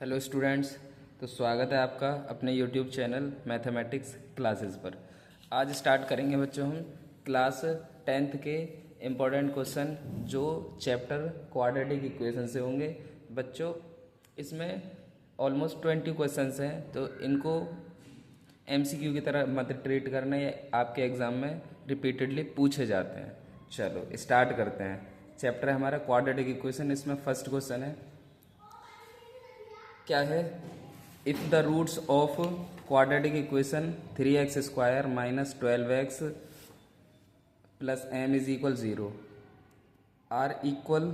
Hello students. तो स्वागत है आपका अपने यूट्यूब चैनल मैथमेटिक्स क्लासेस पर। आज स्टार्ट करेंगे बच्चों हम क्लास 10th के इम्पोर्टेंट क्वेश्चन जो चैप्टर क्वाड्रेटिक इक्वेशन से होंगे। बच्चों इसमें ऑलमोस्ट 20 क्वेश्चंस हैं, तो इनको एमसीक्यू की तरह मत ट्रीट करना, ये आपके एग्ज़ाम में रिपीटेडली पूछे जाते हैं। चलो स्टार्ट करते हैं। चैप्टर है हमारा क्वाड्रेटिक इक्वेशन। इसमें फर्स्ट क्वेश्चन है, क्या है? If the roots of quadratic equation 3x² minus 12x plus m is equal 0 are equal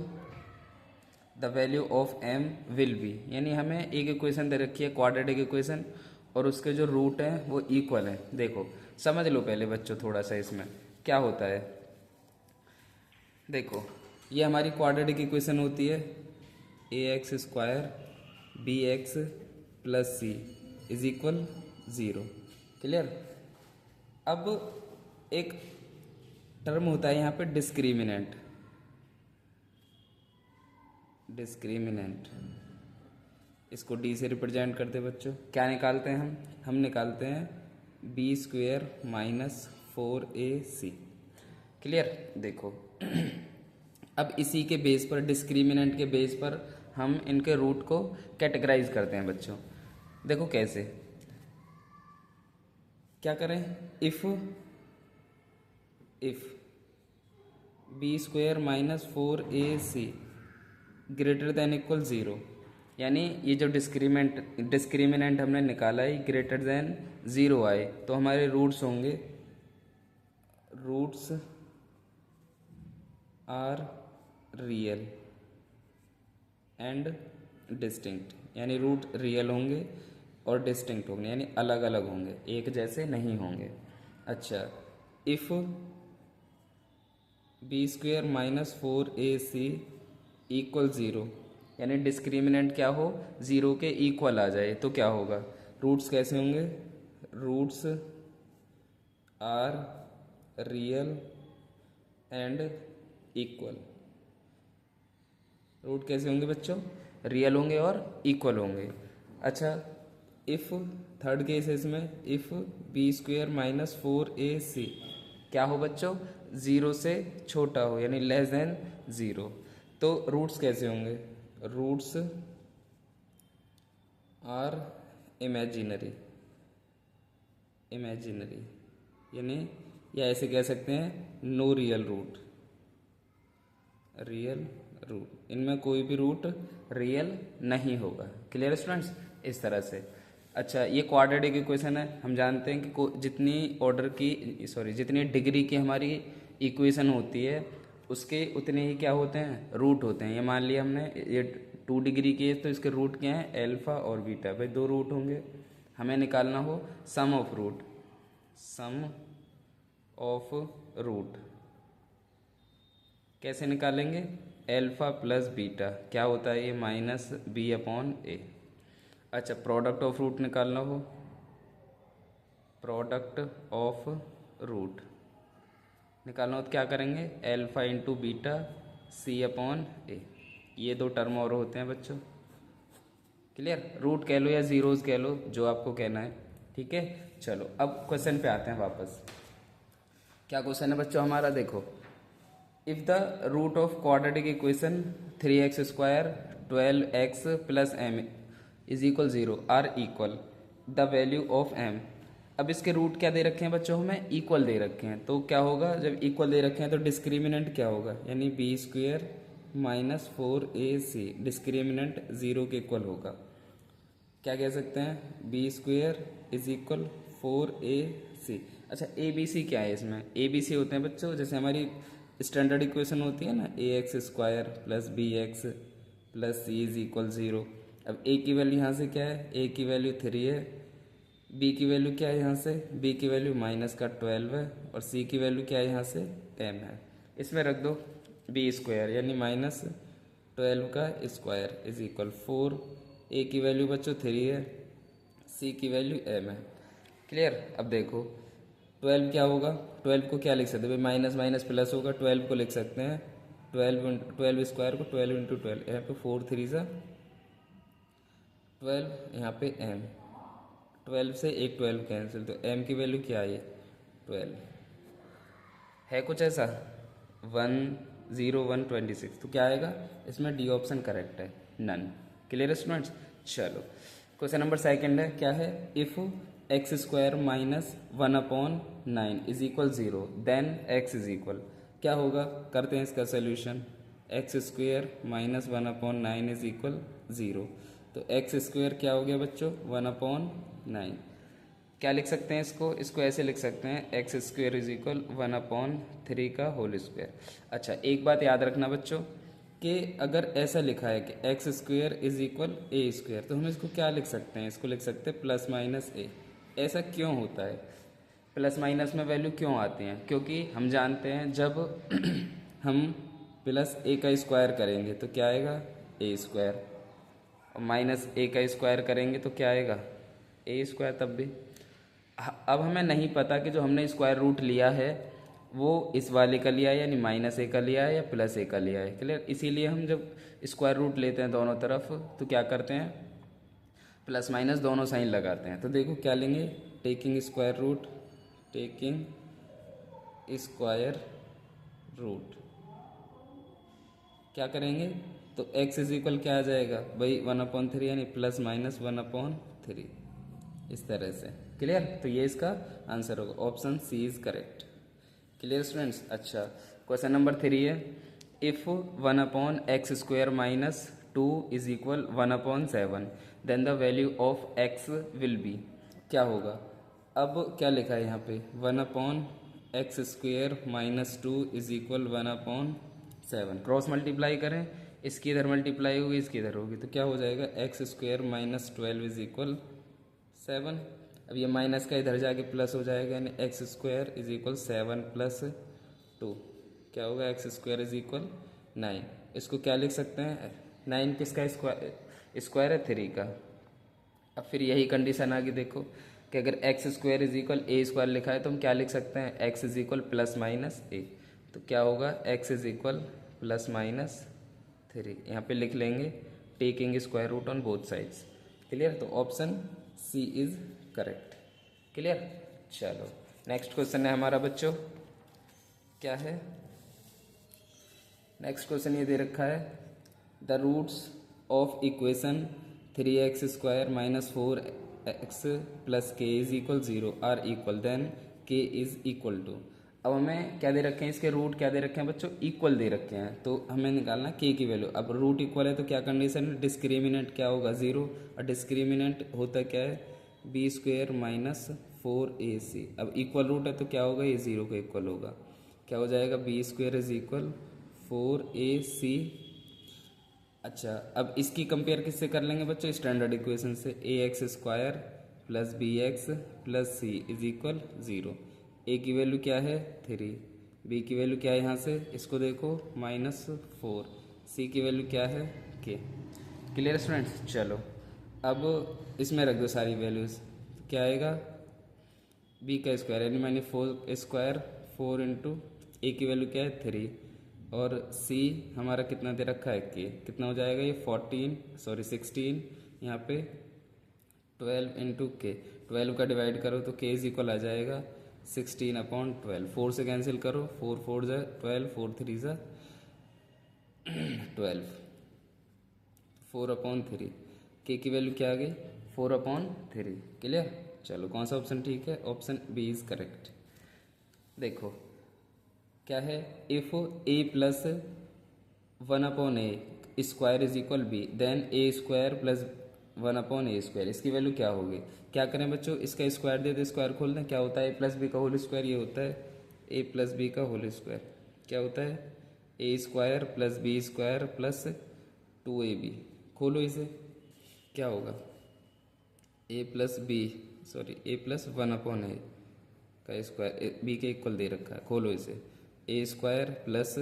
the value of m will be. यानी हमें एक इक्वेशन दे रखी है क्वाड्रेटिक इक्वेशन और उसके जो रूट हैं वो इक्वल हैं। देखो समझ लो पहले बच्चों थोड़ा सा इसमें क्या होता है। देखो ये हमारी क्वाड्रेटिक इक्वेशन होती है ax² bx plus C is equal 0। Clear. अब एक टर्म होता है यहाँ पे डिस्क्रिमिनेंट। इसको डी से रिप्रेजेंट करते बच्चों। क्या निकालते हैं हम निकालते हैं b² माइनस 4ac। क्लियर। देखो अब इसी के बेस पर, डिस्क्रिमिनेंट के बेस पर हम इनके रूट को कैटेगराइज करते हैं बच्चों। देखो कैसे, क्या करें? If b² minus 4ac greater than equal 0, यानी ये जो डिस्क्रिमिनेंट हमने निकाला है ग्रेटर देन 0 आए तो हमारे रूट्स होंगे, roots are real and distinct. यानी रूट रियल होंगे और डिस्टिंक्ट होंगे, यानी अलग अलग होंगे, एक जैसे नहीं होंगे। अच्छा, if b² minus 4ac equal 0, यानी डिस्क्रिमिनेंट क्या हो, 0 के इक्वल आ जाए तो क्या होगा? रूट्स कैसे होंगे? Roots are real and equal. Root कैसे होंगे बच्चों? रियल होंगे और इक्वल होंगे। अच्छा, इफ़ थर्ड केस है इसमें, इफ़ b² माइनस 4ac क्या हो बच्चों? 0 से छोटा हो, यानी लेस देन 0। तो रूट्स कैसे होंगे? रूट्स आर इमेजिनरी, यानी या ऐसे कह सकते हैं नो रियल रूट, इनमें कोई भी रूट रियल नहीं होगा। Clear students? इस तरह से। अच्छा, ये क्वाड्रेटिक इक्वेशन है। हम जानते हैं कि जितनी डिग्री की हमारी इक्वेशन होती है उसके उतने ही क्या होते हैं? रूट होते हैं। ये मान लिया हमने ये 2 डिग्री की है तो इसके रूट क्या हैं? अल्फा और बीटा। भाई 2 रूट होंगे। हमें निकालना हो सम ऑफ रूट। कैसे निकालेंगे? अल्फा प्लस बीटा क्या होता है? ये माइनस b/a। अच्छा, प्रोडक्ट ऑफ रूट निकालना हो, तो क्या करेंगे? Alpha into beta c/a। ये 2 टर्म और होते हैं बच्चों। क्लियर। रूट कह लो या जीरोज कह लो, जो आपको कहना है। ठीक है। चलो अब क्वेश्चन पे आते हैं वापस। क्या क्वेश्चन है बच्चों हमारा? देखो, if the root of quadratic equation 3x² 12x plus m is equal 0 are equal the value of m। अब इसके रूट क्या दे रखे हैं बच्चों? हमें इक्वल दे रखे हैं। तो क्या होगा जब इक्वल दे रखे हैं तो डिस्क्रिमिनेंट क्या होगा? यानी b² माइनस 4ac डिस्क्रिमिनेंट 0 के इक्वल होगा। क्या कह सकते हैं? b² is equal 4ac। अच्छा, abc क्या है इसमें? abc होते हैं बच्चों जैसे हमारी स्टैंडर्ड इक्वेशन होती है ना, ax² plus bx plus c is equal 0। अब a की वैल्यू यहाँ से क्या है? a की वैल्यू 3 है, b की वैल्यू क्या है यहाँ से? b की वैल्यू माइनस का 12 है और c की वैल्यू क्या है यहाँ से? 10 है। इसमें रख दो b² यानी माइनस 12 का स्क्वायर इज इक्वल 4। a की वैल्यू बच्चों 3 है, c की वैल्यू m है। क्लियर। अब देखो 12 क्या होगा? 12 को क्या लिख सकते हैं? भाई माइनस माइनस प्लस होगा। 12 को लिख सकते हैं 12 स्क्वायर को 12 इंटू 12, यहाँ पे 4 3 सा 12 यहाँ पे m, 12 से एक 12 कैंसिल, तो m की वैल्यू क्या आई? 12 है कुछ ऐसा 10126, तो क्या आएगा इसमें? डी ऑप्शन करेक्ट है, नन। Clear students? चलो क्वेश्चन नंबर सेकंड है, क्या है? If X square minus 1/9 is equal 0 then X is equal, क्या होगा? करते हैं इसका solution. X square minus 1/9 is equal 0, तो एक्स स्क्वायर क्या हो गया बच्चों? 1/9। क्या लिख सकते हैं इसको? इसको ऐसे लिख सकते हैं, एक्स स्क्वायर इज इक्वल 1/3 का होल स्क्वायर। अच्छा एक बात याद रखना बच्चों कि अगर ऐसा लिखा है कि X square is equal A square, तो हम इसको क्या लिख सकते हैं? इसको लिख सकते हैं प्लस माइनस ए। ऐसा क्यों होता है? प्लस माइनस में वैल्यू क्यों आती हैं? क्योंकि हम जानते हैं जब हम प्लस ए का स्क्वायर करेंगे तो क्या आएगा? ए स्क्वायर, और माइनस ए का स्क्वायर करेंगे तो क्या आएगा? ए स्क्वायर। तब भी अब हमें नहीं पता कि जो हमने स्क्वायर रूट लिया है वो इस वाले का लिया है, यानी माइनस ए का लिया है या प्लस ए का लिया है। क्लियर? इसीलिए हम जब स्क्वायर रूट लेते हैं दोनों तरफ तो क्या करते हैं? प्लस माइनस दोनों साइन लगाते हैं। तो देखो क्या लेंगे? Taking square root, taking square root क्या करेंगे? तो x इज इक्वल क्या आ जाएगा भाई? 1/3, यानी प्लस माइनस 1/3, इस तरह से। क्लियर? तो ये इसका आंसर होगा, option C is correct. Clear students? अच्छा क्वेश्चन नंबर 3 है, if 1/x² minus 2 is equal 1/7 then the value of x will be, क्या होगा? अब क्या लिखा है यहाँ पे? 1/x² minus 2 is equal 1/7, cross multiply करें, इसकी इधर मल्टीप्लाई होगी, इसकी इधर होगी, तो क्या हो जाएगा? x² minus 12 is equal 7। अब ये माइनस का इधर जाके प्लस हो जाएगा, यानी x² इज इक्वल 7 प्लस 2, क्या होगा? x² is equal 9। इसको क्या लिख सकते हैं? 9 किसका स्क्वायर है? 3 का। अब फिर यही कंडीशन आ गई, देखो कि अगर x² is equal A square लिखा है तो हम क्या लिख सकते हैं? x is equal plus minus A, तो क्या होगा? x is equal plus minus 3, यहाँ पे लिख लेंगे taking square root on both sides. Clear? तो option C is correct. Clear? चलो नेक्स्ट क्वेश्चन है हमारा बच्चों, क्या है? नेक्स्ट क्वेश्चन ये दे रखा है, the roots of equation 3x² minus 4x plus K is equal 0 are equal then K is equal to. अब हमें क्या दे रखे हैं? इसके रूट क्या दे रखे हैं बच्चों? इक्वल दे रखे हैं, तो हमें निकालना के की वैल्यू। अब रूट इक्वल है तो क्या कंडीशन है? डिस्क्रिमिनेंट क्या होगा? 0, और डिस्क्रिमिनेंट होता क्या है? b² minus 4ac। अब इक्वल रूट है तो क्या होगा? ये 0 को इक्वल होगा, क्या हो जाएगा? b² is equal 4ac। अच्छा अब इसकी कंपेयर किससे कर लेंगे बच्चों? स्टैंडर्ड इक्वेशन से, ax² plus bx plus c is equal 0। a की वैल्यू क्या है? 3, b की वैल्यू क्या है यहाँ से? इसको देखो -4, c की वैल्यू क्या है? k। Clear students? चलो अब इसमें रख दो सारी वैल्यूज़, तो क्या आएगा? b का स्क्वायर यानी माइनस 4², 4 इंटू ए की वैल्यू क्या है? 3, और c हमारा कितना दे रखा है? k। कितना हो जाएगा ये? 16, यहाँ पे 12 इंटू के, 12 का डिवाइड करो तो k इज इक्वल आ जाएगा 16/12। 4 से कैंसिल करो, 4 4 जा 12, 4 3 जा 12, 4/3। के की वैल्यू क्या आ गई? 4/3। क्लियर? चलो कौन सा ऑप्शन ठीक है? Option B is correct. देखो क्या है? If a plus 1/a² is equal b then a² plus 1/a², इसकी वैल्यू क्या होगी? क्या करें बच्चों? इसका स्क्वायर दे दे, स्क्वायर खोल दें, क्या होता है? a प्लस बी का होल स्क्वायर, ये होता है a प्लस बी का होल स्क्वायर, क्या होता है? a² plus b² plus 2ab। खोलो इसे, क्या होगा? a प्लस 1/a का स्क्वायर b के इक्वल दे रखा है, खोलो इसे। a² प्लस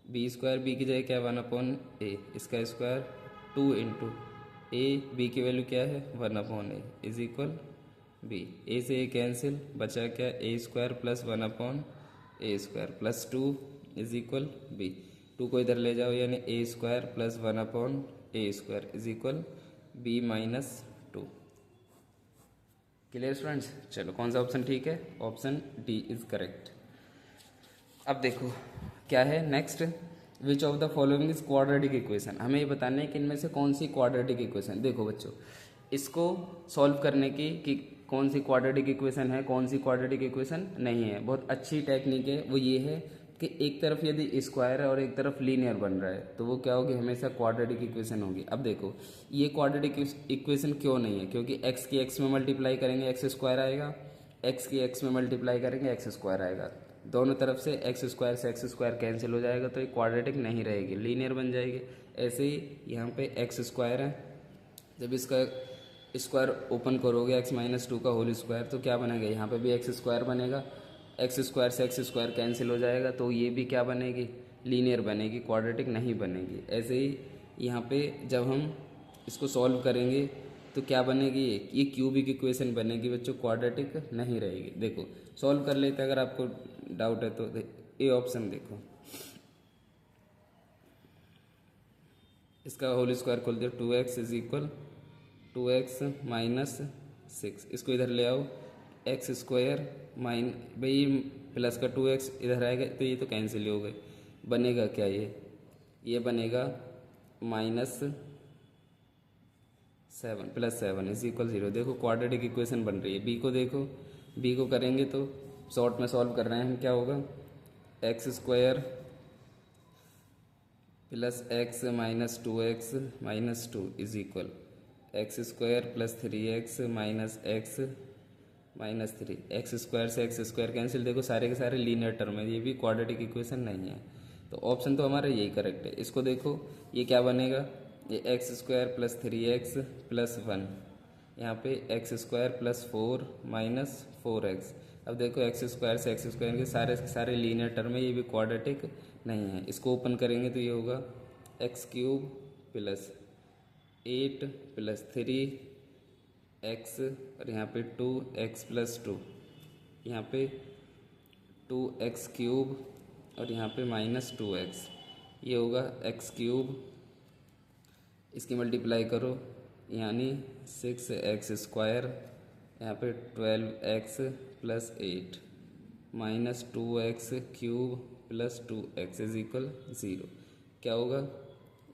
b², b की जगह क्या है? 1/a, इसका स्क्वायर 2 इंटू a, b की वैल्यू क्या है? 1/a is equal b। a से a कैंसिल, बचा क्या? a² plus 1/a² plus 2 is equal b। 2 को इधर ले जाओ, यानी a² plus 1/a² is equal B minus two. Clear students? चलो कौन सा ऑप्शन ठीक है? Option D is correct. अब देखो क्या है next, which of the following is quadratic equation. हमें ये बताना है कि इनमें से कौन सी क्वाड्रेटिक इक्वेशन। देखो बच्चों, इसको सॉल्व करने की कि कौन सी क्वाड्रेटिक इक्वेशन है, कौन सी क्वाड्रेटिक इक्वेशन नहीं है, बहुत अच्छी टेक्निक है। वो ये है कि एक तरफ यदि स्क्वायर है और एक तरफ लीनियर बन रहा है तो वो क्या होगी, हमेशा क्वाड्रेटिक इक्वेशन होगी। अब देखो ये क्वाड्रेटिक इक्वेशन क्यों नहीं है, क्योंकि एक्स की एक्स में मल्टीप्लाई करेंगे एक्स स्क्वायर आएगा, एक्स की एक्स में मल्टीप्लाई करेंगे एक्स स्क्वायर आएगा, दोनों तरफ से एक्स स्क्वायर से एक्स स्क्वायर कैंसिल हो जाएगा, तो ये क्वाड्रेटिक नहीं रहेगी, लीनियर बन जाएगी। ऐसे ही यहाँ पे एक्स स्क्वायर है, जब इसका स्क्वायर ओपन करोगे एक्स माइनस टू का होल स्क्वायर तो क्या बनेगा, यहाँ पे भी एक्स स्क्वायर बनेगा, एक्स स्क्वायर से एक्स स्क्वायर कैंसिल हो जाएगा, तो ये भी क्या बनेगी, लीनियर बनेगी, क्वाड्रेटिक नहीं बनेगी। ऐसे ही यहाँ पे जब हम इसको सॉल्व करेंगे तो क्या बनेगी, ये क्यूबिक इक्वेशन बनेगी बच्चों, क्वाड्रेटिक नहीं रहेगी। देखो सॉल्व कर लेते अगर आपको डाउट है तो। ए ऑप्शन देखो, इसका होल स्क्वायर खोल दिया, 2x is equal 2x minus 6, इसको इधर ले आओ, एक्स स्क्वायर माइन भाई प्लस का 2x इधर आएगा तो ये तो कैंसिल हो गए, बनेगा क्या ये बनेगा माइनस 7 प्लस 7 इज इक्वल 0। देखो क्वाड्रेटिक इक्वेशन बन रही है। बी को देखो, बी को करेंगे तो शॉर्ट में सॉल्व कर रहे हैं हम, क्या होगा, x square plus x minus 2x minus 2 is equal x square plus 3x minus x minus 3, x square से एक्स स्क्वायर कैंसिल, देखो सारे के सारे लीनियर टर्म है, ये भी क्वाड्रेटिक इक्वेशन नहीं है, तो ऑप्शन तो हमारा यही करेक्ट है। इसको देखो ये क्या बनेगा, ये x square plus 3x plus 1, यहाँ पे x square plus 4 minus 4x। अब देखो एक्स स्क्वायर से एक्स स्क्वायर के सारे लीनियर टर्म है, ये भी क्वाड्रेटिक नहीं है। इसको ओपन करेंगे तो ये होगा x cube plus 8 plus 3x और यहाँ पे 2x प्लस 2, यहाँ पे 2x क्यूब और यहाँ पे माइनस 2x, ये होगा x क्यूब, इसकी मल्टीप्लाई करो यानी 6x स्क्वायर, यहाँ पे 12x plus 8 minus 2x cube plus 2x is equal 0। क्या होगा,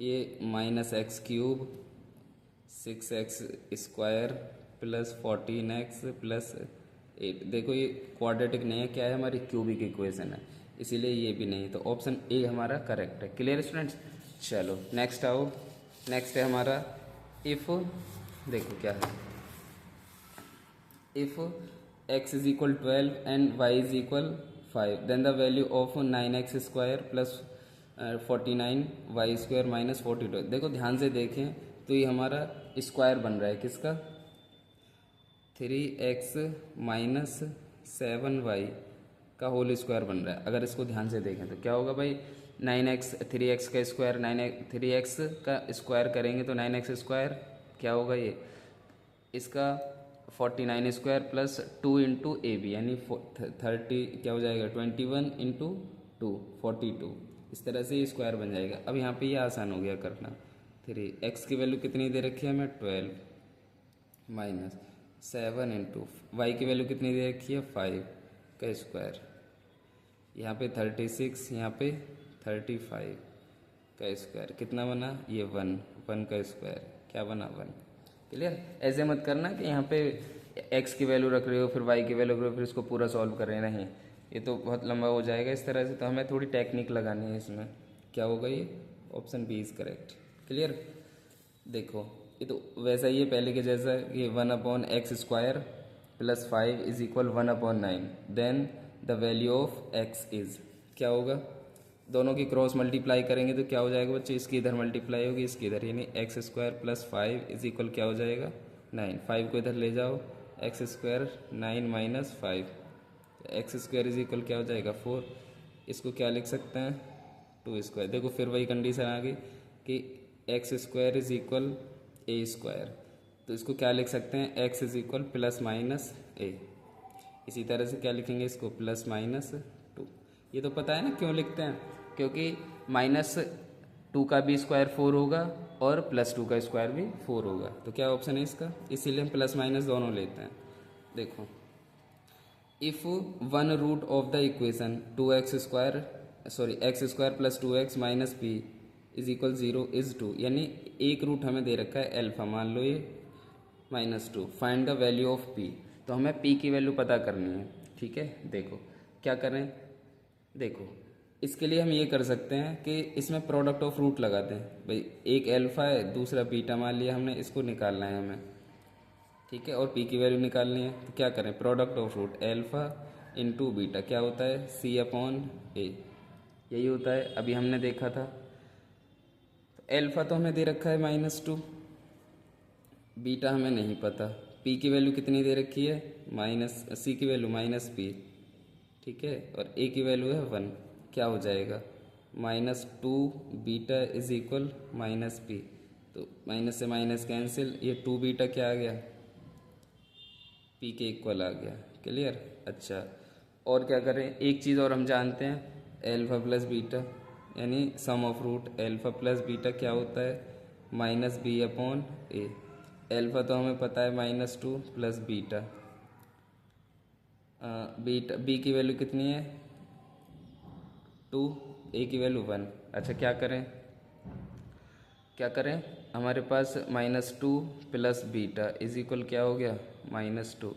ये minus x cube 6x square plus 14x plus 8, देखो ये क्वाड्रेटिक नहीं है, क्या है, हमारी क्यूबिक इक्वेशन है, इसीलिए ये भी नहीं, तो ऑप्शन ए हमारा करेक्ट है। Clear students? चलो नेक्स्ट आओ, नेक्स्ट है हमारा इफ़, देखो क्या है, if x is equal 12 and y is equal 5 then the value of 9x square plus 49 Y square minus 42। देखो ध्यान से देखें तो ये हमारा स्क्वायर बन रहा है किसका, 3x माइनस 7y का होल स्क्वायर बन रहा है। अगर इसको ध्यान से देखें तो क्या होगा भाई, 9x 3x का स्क्वायर 3x का स्क्वायर करेंगे तो 9x स्क्वायर क्या होगा, ये इसका 49 square plus 2 into A B यानी 30 क्या हो जाएगा, 21 इंटू 2 42, इस तरह से ये स्क्वायर बन जाएगा। अब यहाँ पे ये आसान हो गया करना, 3x की वैल्यू कितनी दे रखी है हमें 12 माइनस 7 इंटू वाई की वैल्यू कितनी दे रखी है 5 का स्क्वायर, यहाँ पे 36 यहाँ पे 35 का स्क्वायर, कितना बना ये 1 का स्क्वायर क्या बना 1। क्लियर? ऐसे मत करना कि यहाँ पे x की वैल्यू रख रहे हो फिर y की वैल्यू रख रहे हो फिर इसको पूरा सॉल्व कर रहे हैं, नहीं ये तो बहुत लंबा हो जाएगा इस तरह से, तो हमें थोड़ी टेक्निक लगानी है इसमें। क्या होगा ये, option B is correct. Clear? देखो ये तो वैसा ही है पहले के जैसा, ये 1/x square plus 5 is equal 1/9 then the value of x is, क्या होगा, दोनों की क्रॉस मल्टीप्लाई करेंगे तो क्या हो जाएगा बच्चों, इसकी इधर मल्टीप्लाई होगी इसकी इधर, यानी x square plus 5 is equal क्या हो जाएगा 9, 5 को इधर ले जाओ, x square 9 minus 5, x square is equal क्या हो जाएगा 4, इसको क्या लिख सकते हैं 2 स्क्वायर। देखो फिर वही कंडीशन आ गई कि X square is equal A square, तो इसको क्या लिख सकते हैं X is equal plus minus A, इसी तरह से क्या लिखेंगे इसको प्लस माइनस 2। ये तो पता है ना क्यों लिखते हैं, क्योंकि -2 का भी स्क्वायर 4 होगा और +2 का स्क्वायर भी 4 होगा। तो क्या ऑप्शन है इसका, इसीलिए हम प्लस माइनस दोनों लेते हैं। देखो, if one root of the equation x square plus 2x minus P is equal 0 is 2, यानी एक रूट हमें दे रखा है अल्फा, मान लो ये -2, find the value of p। तो हमें p की वैल्यू पता करनी है, ठीक है। देखो क्या करें, देखो इसके लिए हम ये कर सकते हैं कि इसमें प्रोडक्ट ऑफ रूट लगाते हैं। भाई एक अल्फा है, दूसरा बीटा मान लिया हमने, इसको निकालना है हमें, ठीक है, और p की वैल्यू निकालनी है। तो क्या करें, product of root alpha into beta क्या होता है, c/a, यही होता है। अभी हमने देखा था, तो अल्फा तो हमें दे रखा है -2, बीटा हमें नहीं पता, p की वैल्यू कितनी दे रखी है, c की वैल्यू -p, ठीक है, और a की वैल्यू है 1। क्या हो जाएगा, -2 बीटा इज इक्वल -p। तो माइनस से माइनस कैंसिल, ये 2 बीटा क्या आ गया, p के इक्वल आ गया। क्लियर। अच्छा, और क्या करें, एक चीज़ और हम जानते हैं, अल्फा प्लस बीटा यानी sum of root alpha plus beta क्या होता है, -b/a। अल्फा तो हमें पता है -2 प्लस बीटा, बीटा b की वैल्यू कितनी है 2, a की वैल्यू 1। अच्छा क्या करें, हमारे पास -2 प्लस बीटा इज इक्वल क्या हो गया, -2।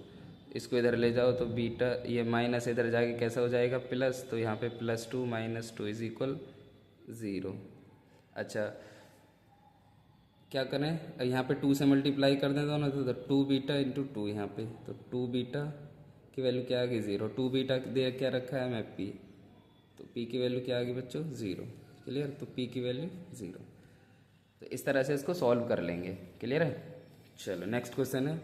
इसको इधर ले जाओ तो बीटा, ये माइनस इधर जाके कैसा हो जाएगा प्लस, तो यहाँ पे +2 -2 इज इक्वल 0। अच्छा क्या करें, यहाँ पे 2 से मल्टीप्लाई कर दें दोनों, तो 2 बीटा इंटू 2 यहाँ पे, तो 2 बीटा की वैल्यू क्या आ गई 0, 2 बीटा दे क्या रखा है हमें p, तो p की वैल्यू क्या आ गई बच्चों 0। क्लियर, तो p की वैल्यू 0। तो इस तरह से इसको सॉल्व कर लेंगे। क्लियर है। चलो नेक्स्ट क्वेश्चन है,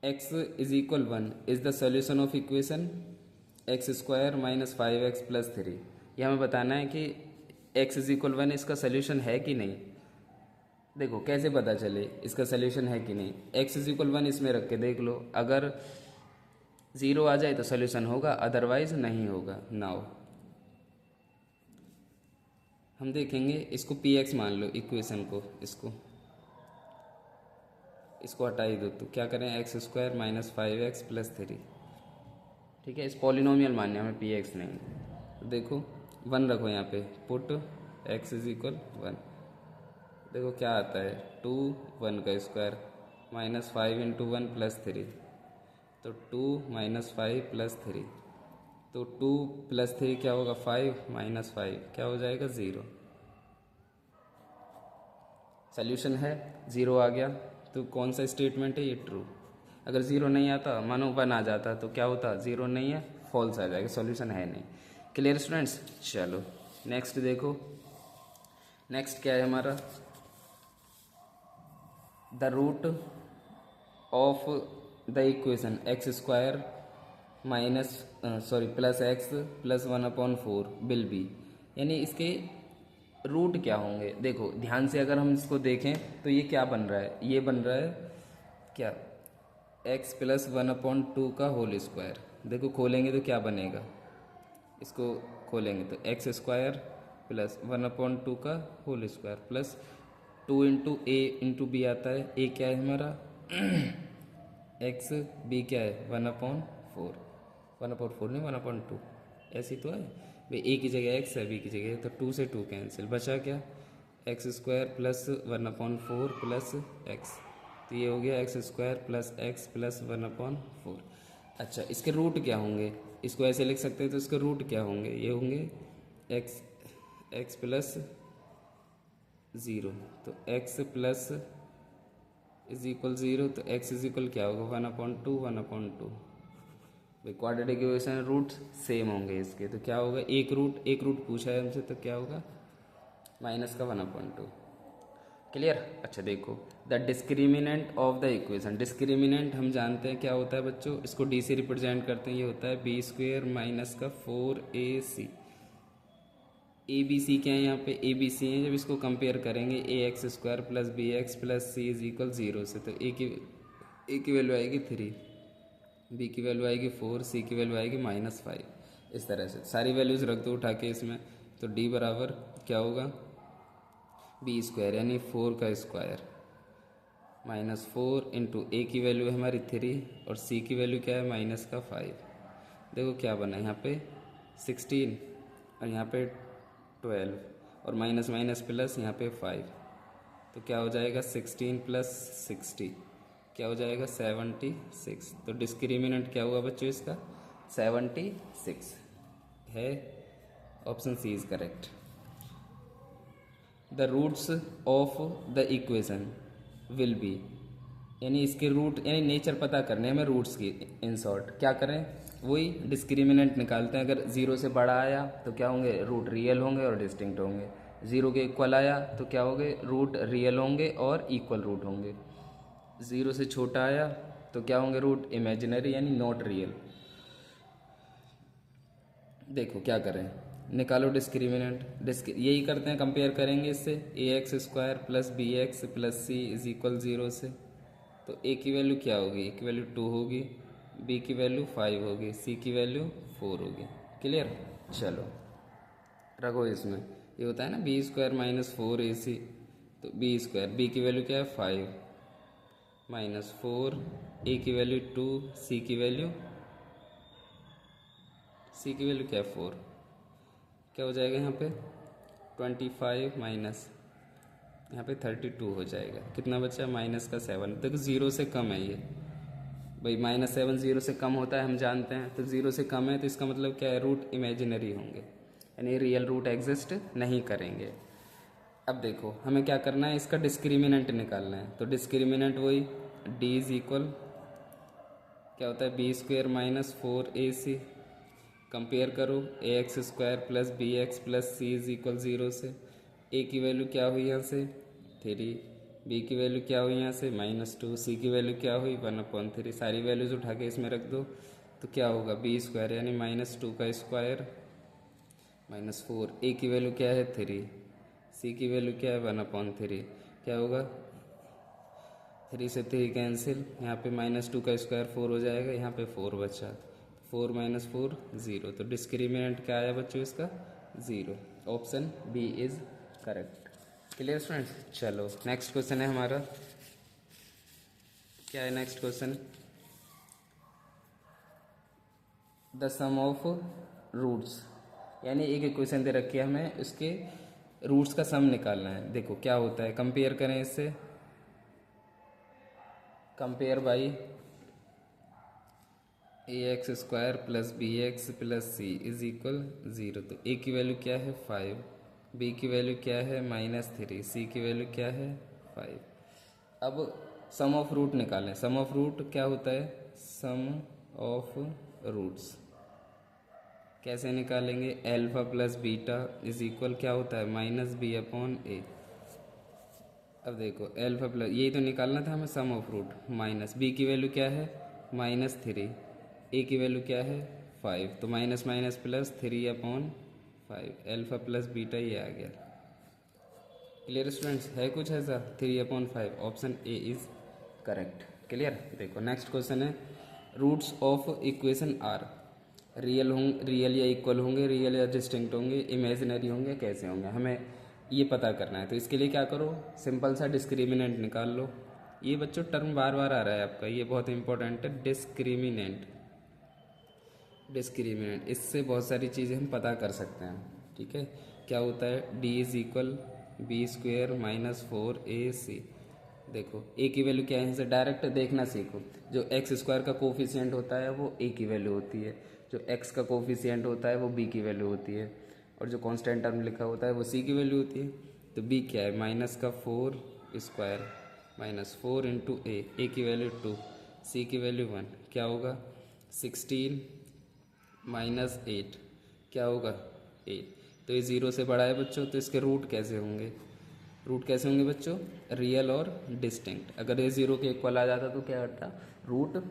x is equal 1 is the solution of equation x square -5x + 3। ये हमें बताना है कि x इज इक्वल 1 इसका सोल्यूशन है कि नहीं। देखो कैसे पता चले इसका सोल्यूशन है कि नहीं, x इज इक्वल 1 इसमें रख के देख लो, अगर 0 आ जाए तो सोल्यूशन होगा, अदरवाइज नहीं होगा। नाउ हम देखेंगे, इसको px मान लो इक्वेशन को, इसको हटा ही दो, तो क्या करें, x स्क्वायर -5x + 3, ठीक है। इस पॉलिनोमियल मानने हमें px नहीं। तो देखो 1 रखो यहाँ पे, पुट x इज इक्वल 1, देखो क्या आता है 2, 1 का स्क्वायर -5 × 1 + 3, तो 2 - 5 + 3, तो 2 + 3 क्या होगा 5 - 5 क्या हो जाएगा 0। सोल्यूशन है, 0 आ गया, तो कौन सा स्टेटमेंट है ये, ट्रू। अगर 0 नहीं आता, मानो 1 आ जाता, तो क्या होता, 0 नहीं है, फॉल्स आ जाएगा, सोल्यूशन है नहीं। Clear students. चलो नेक्स्ट देखो, नेक्स्ट क्या है हमारा, the root of the equation x square +x + 1/4 will be, यानी इसके रूट क्या होंगे। देखो ध्यान से अगर हम इसको देखें तो ये क्या बन रहा है, ये बन रहा है क्या, x + 1/2 का होल स्क्वायर। देखो खोलेंगे तो क्या बनेगा, इसको खोलेंगे तो x स्क्वायर + 1/2 का whole square plus 2 × a × b आता है। a क्या है हमारा x, b क्या है 1/4, 1/4 नहीं 1/2, ऐसी तो है भाई, a की जगह x है, b की जगह, तो 2 से 2 कैंसिल, बचा क्या, x स्क्वायर + 1/4 प्लस x, तो ये हो गया x स्क्वायर + x + 1/4। अच्छा इसके रूट क्या होंगे, इसको ऐसे लिख सकते हैं, तो इसके रूट क्या होंगे, ये होंगे x + 0, तो x + इज इक्वल 0, तो x इज इक्वल क्या होगा 1/2, 1/2। भाई क्वाड्रेटिक इक्वेशन रूट सेम होंगे इसके, तो क्या होगा, एक रूट पूछा है हमसे, तो क्या होगा -1/2। क्लियर। अच्छा देखो, the discriminant of the equation, discriminant हम जानते हैं क्या होता है बच्चों, इसको d से रिप्रेजेंट करते हैं, ये होता है b² - 4ac। ए बी सी क्या है यहाँ पे, ए बी सी है, जब इसको कंपेयर करेंगे ax² + bx + c is equal 0 से, तो ए की वैल्यू आएगी 3, बी की वैल्यू आएगी 4, सी की वैल्यू आएगी -5। इस तरह से सारी वैल्यूज़ रख दो उठा के इसमें, तो डी बराबर क्या होगा बी स्क्वायर यानी 4 का स्क्वायर माइनस 4 इंटू ए की वैल्यू है हमारी 3 और सी की वैल्यू क्या है माइनस का 5। देखो क्या बना यहाँ पे 16 और यहाँ पे 12 और माइनस माइनस प्लस यहाँ पे 5, तो क्या हो जाएगा 16 प्लस 60 क्या हो जाएगा 76। तो डिस्क्रिमिनेंट क्या हुआ बच्चों इसका 76 है। Option C is correct. The roots of the equation will be, यानी इसके रूट यानी नेचर पता करने हमें रूट्स की। इन शॉर्ट क्या करें, वही डिस्क्रिमिनेंट निकालते हैं। अगर ज़ीरो से बड़ा आया तो क्या होंगे, रूट रियल होंगे और डिस्टिंक्ट होंगे। ज़ीरो के इक्वल आया तो क्या होंगे, रूट रियल होंगे और इक्वल रूट होंगे। ज़ीरो से छोटा आया तो क्या होंगे, रूट इमेजिनरी यानी नॉट रियल। देखो क्या करें, निकालो डिस्क्रिमिनेंट। यही करते हैं, कंपेयर करेंगे इससे A X square plus B X plus C is equal 0 से। तो ए की वैल्यू क्या होगी, ए की वैल्यू 2 होगी, बी की वैल्यू 5 होगी, सी की वैल्यू 4 होगी। क्लियर। चलो रखो इसमें, ये होता है ना बी स्क्वायर माइनस 4ac, तो बी स्क्वायर, बी की वैल्यू क्या है 5 माइनस 4, ए की वैल्यू 2, सी की वैल्यू क्या है 4। क्या हो जाएगा यहाँ पे 25 माइनस यहाँ पे 32 हो जाएगा। कितना बचा माइनस का 7। देखो ज़ीरो से कम है ये भाई, माइनस 7 ज़ीरो से कम होता है हम जानते हैं। तो ज़ीरो से कम है तो इसका मतलब क्या है, रूट इमेजिनरी होंगे यानी रियल रूट एग्जिस्ट नहीं करेंगे। अब देखो हमें क्या करना है, इसका डिस्क्रिमिनेंट निकालना है। तो डिस्क्रिमिनेंट वही डी इज इक्वल क्या होता है B square minus 4ac। Compare करो A X square plus B X plus C is equal 0 से। ए की वैल्यू क्या हुई यहाँ से 3, बी की वैल्यू क्या हुई यहाँ से -2, सी की वैल्यू क्या हुई 1/3। सारी वैल्यूज उठा के इसमें रख दो तो क्या होगा बी स्क्वायर यानी -2 का स्क्वायर -4, ए की वैल्यू क्या है 3, सी की वैल्यू क्या है 1/3। क्या होगा 3 से 3 कैंसिल, यहाँ पे -2 का स्क्वायर 4 हो जाएगा, यहाँ पे 4 बचा, 4 माइनस 4 0। तो डिस्क्रिमिनेंट क्या आया बच्चों इसका 0। Option B is correct. Clear students. चलो नेक्स्ट क्वेश्चन है हमारा, क्या है next question, the sum of roots, यानी एक इक्वेशन दे रखी है हमें, उसके रूट्स का सम निकालना है। देखो क्या होता है, कंपेयर करें इससे, compare by A X square plus B X plus C is equal 0। तो ए की वैल्यू क्या है 5, बी की वैल्यू क्या है -3, सी की वैल्यू क्या है 5। अब सम ऑफ रूट निकालें। सम ऑफ रूट क्या होता है, सम ऑफ रूट्स कैसे निकालेंगे, alpha plus beta is equal क्या होता है -b/a। अब देखो एल्फा प्लस, यही तो निकालना था हमें सम ऑफ रूट, माइनस बी की वैल्यू क्या है -3, ए की वैल्यू क्या है 5, तो minus minus plus 3/5, alpha plus beta ये आ गया। क्लियर स्टूडेंट्स, है कुछ ऐसा 3/5। Option A is correct. Clear. देखो नेक्स्ट क्वेश्चन है, roots of equation are real या इक्वल होंगे, रियल या डिस्टिंक्ट होंगे, इमेजिनरी होंगे, कैसे होंगे, हमें ये पता करना है। तो इसके लिए क्या करो, सिंपल सा डिस्क्रिमिनेंट निकाल लो। ये बच्चों टर्म बार बार आ रहा है आपका, ये बहुत इंपॉर्टेंट है, डिस्क्रिमिनेंट। इससे बहुत सारी चीज़ें हम पता कर सकते हैं। ठीक है, क्या होता है D is equal B square -4ac। देखो ए की वैल्यू क्या है, इनसे डायरेक्ट देखना सीखो। जो एक्स स्क्वायर का कोफिशिएंट होता है वो ए की वैल्यू होती है, जो एक्स का कोफिशिएंट होता है वो बी की वैल्यू होती है, और जो कांस्टेंट टर्म लिखा होता है वो सी की वैल्यू होती है। तो बी क्या है -4 स्क्वायर -4 इंटू ए की वैल्यू 2, सी की वैल्यू 1, क्या होगा 16 -8, क्या होगा 8। तो ये 0 से बड़ा है बच्चों, तो इसके रूट कैसे होंगे, रूट कैसे होंगे बच्चों, रियल और डिस्टिंक्ट। अगर ये 0 के इक्वल आ जाता तो क्या होता, रूट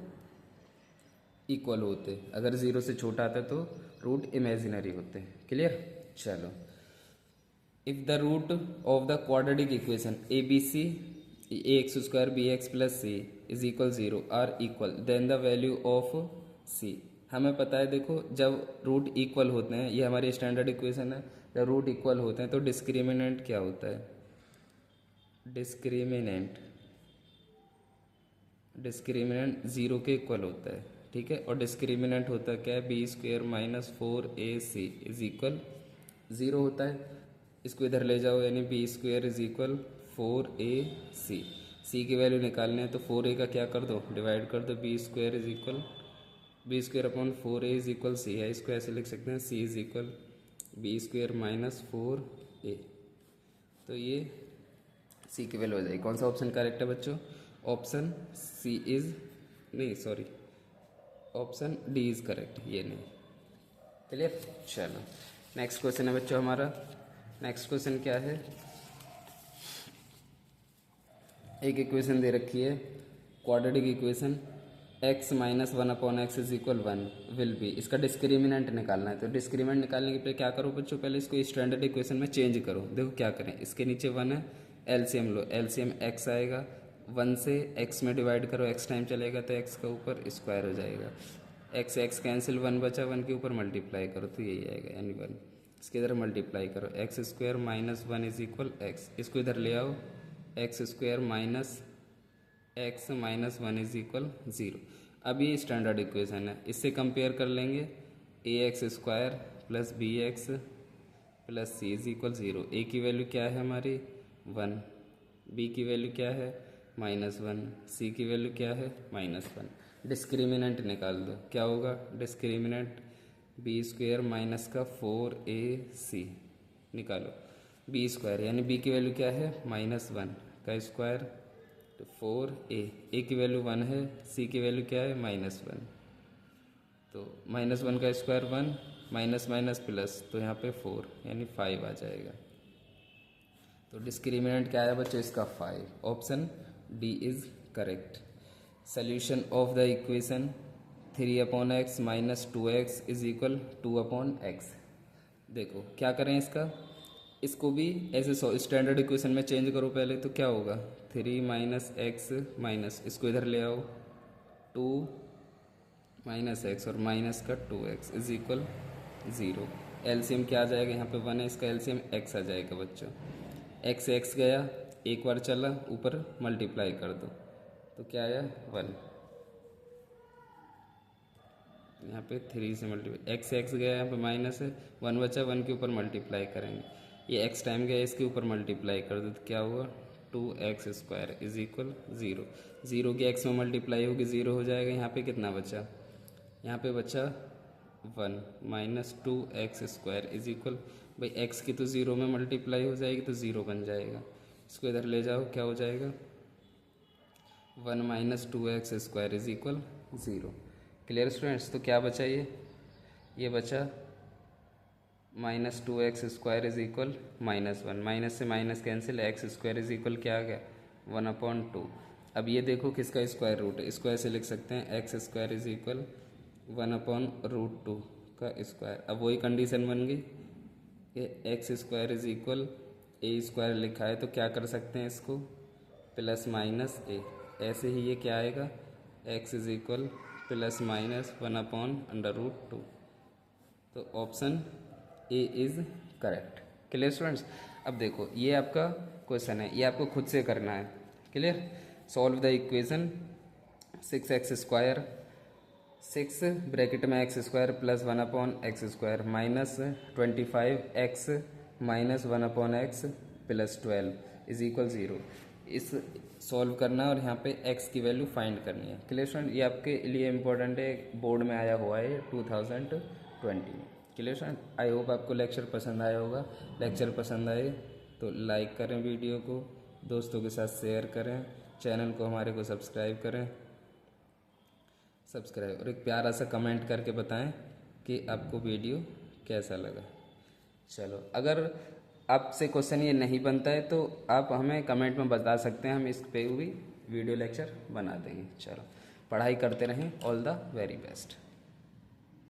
इक्वल होते, अगर 0 से छोटा आता तो रूट इमेजिनरी होते। क्लियर। चलो, if the root of the quadratic equation A B C A X square B X plus C is equal 0 are equal, then the value of C. हमें पता है देखो, जब रूट इक्वल होते हैं, ये हमारी स्टैंडर्ड इक्वेशन है, जब रूट इक्वल होते हैं तो डिस्क्रिमिनेंट क्या होता है, डिस्क्रिमिनेंट ज़ीरो के इक्वल होता है, ठीक है। और डिस्क्रिमिनेंट होता क्या है, B square minus 4ac is equal 0 होता है। इसको इधर ले जाओ, यानी B square is equal 4ac। C की वैल्यू निकालने हैं तो 4a का क्या कर दो, डिवाइड कर दो। B square is equal B square upon 4a is equal C है। इसको ऐसे लिख सकते हैं, C is equal B square minus 4a। तो ये सी की वैल्यू हो जाएगी। कौन सा ऑप्शन करेक्ट है बच्चों, ऑप्शन सी इज नहीं sorry option D is correct, ये नहीं। क्लियर। चलो नेक्स्ट क्वेश्चन है बच्चों हमारा। नेक्स्ट क्वेश्चन क्या है, एक इक्वेशन दे रखी है, quadratic equation x minus 1 upon x is equal 1 will be. इसका डिस्क्रिमिनेंट निकालना है। तो डिस्क्रिमिनेंट निकालने के लिए क्या करो बच्चों, पहले इसको स्टैंडर्ड इक्वेशन में चेंज करो। देखो क्या करें, इसके नीचे 1 है, एलसीएम लो, एलसीएम x आएगा, 1 से x में डिवाइड करो, x टाइम चलेगा तो x का ऊपर स्क्वायर हो जाएगा, x से x कैंसिल, 1 बचा, 1 के ऊपर मल्टीप्लाई करो तो यही आएगा, यानी 1। इसके इधर मल्टीप्लाई करो, x square minus 1 is equal x. इसको इधर ले आओ, x square minus x minus 1 is equal 0। अब ये स्टैंडर्ड इक्वेशन है, इससे कंपेयर कर लेंगे, A X square plus B X plus C is equal 0। A की वैल्यू क्या है हमारी 1, बी की वैल्यू क्या है -1, सी की वैल्यू क्या है -1। डिस्क्रिमिनेंट निकाल दो, क्या होगा डिस्क्रिमिनेंट बी स्क्वायर माइनस का 4ac निकालो, बी स्क्वायर यानी बी की वैल्यू क्या है -1 का स्क्वायर तो 4a, ए की वैल्यू 1 है, सी की वैल्यू क्या है -1, तो -1 का स्क्वायर 1, माइनस माइनस प्लस, तो यहाँ पे 4 यानी 5 आ जाएगा। तो डिस्क्रिमिनेंट क्या है बच्चों इसका 5, option D is correct. Solution of the equation 3/x minus 2x is equal 2/x। देखो क्या करें इसको भी ऐसे स्टैंडर्ड इक्वेशन में चेंज करो पहले, तो क्या होगा 3 माइनस एक्स माइनस, इसको इधर ले आओ 2 माइनस एक्स और माइनस का 2x इज इक्वल 0। एलसीएम क्या आ जाएगा, यहाँ पे 1 है, इसका एलसीएम x आ जाएगा बच्चों। x से x गया, एक बार चला, ऊपर मल्टीप्लाई कर दो तो क्या आया 1। यहाँ पे 3 से मल्टीप्लाई, x से x गया, यहाँ पे माइनस है, 1 बचा, 1 के ऊपर मल्टीप्लाई करेंगे, ये x टाइम गया, इसके ऊपर मल्टीप्लाई कर दो तो क्या हुआ 2x स्क्वायर इज इक्वल 0। 0 की x में मल्टीप्लाई होगी 0 हो जाएगा। यहाँ पे कितना बचा, यहाँ पे बचा 1 minus 2x square is equal, भाई x की तो 0 में मल्टीप्लाई हो जाएगी तो 0 बन जाएगा। इसको इधर ले जाओ, क्या हो जाएगा 1 minus 2x square is equal 0। Clear students. तो क्या बचा ये बचा -2x square is equal -1, minus से minus cancel, X square is equal क्या आ गया 1/2। अब ये देखो किसका स्क्वायर रूट है, इसको ऐसे लिख सकते हैं एक्स स्क्वायर इज इक्वल 1/√2 का स्क्वायर। अब वही कंडीशन बन गई कि X square is equal A square लिखा है तो क्या कर सकते हैं इसको प्लस माइनस ए, ऐसे ही ये क्या आएगा x is equal plus minus 1/√2। तो option A is correct. Clear students. अब देखो ये आपका क्वेश्चन है, ये आपको खुद से करना है। Clear. Solve the equation 6x square 6 bracket में x square plus 1/x square minus 25x minus 1/x plus 12 is equal 0। इस सॉल्व करना है और यहाँ पे x की वैल्यू फाइंड करनी है। Clear student. ये आपके लिए इम्पोर्टेंट है, बोर्ड में आया हुआ है 2020 में। Clear student. आई होप आपको लेक्चर पसंद आया होगा। लेक्चर पसंद आए तो लाइक करें, वीडियो को दोस्तों के साथ शेयर करें, चैनल को हमारे को सब्सक्राइब करें, और एक प्यारा सा कमेंट करके बताएं कि आपको वीडियो कैसा लगा। चलो अगर आपसे क्वेश्चन ये नहीं बनता है तो आप हमें कमेंट में बता सकते हैं, हम इस पे भी वीडियो लेक्चर बना देंगे। चलो पढ़ाई करते रहें। All the very best.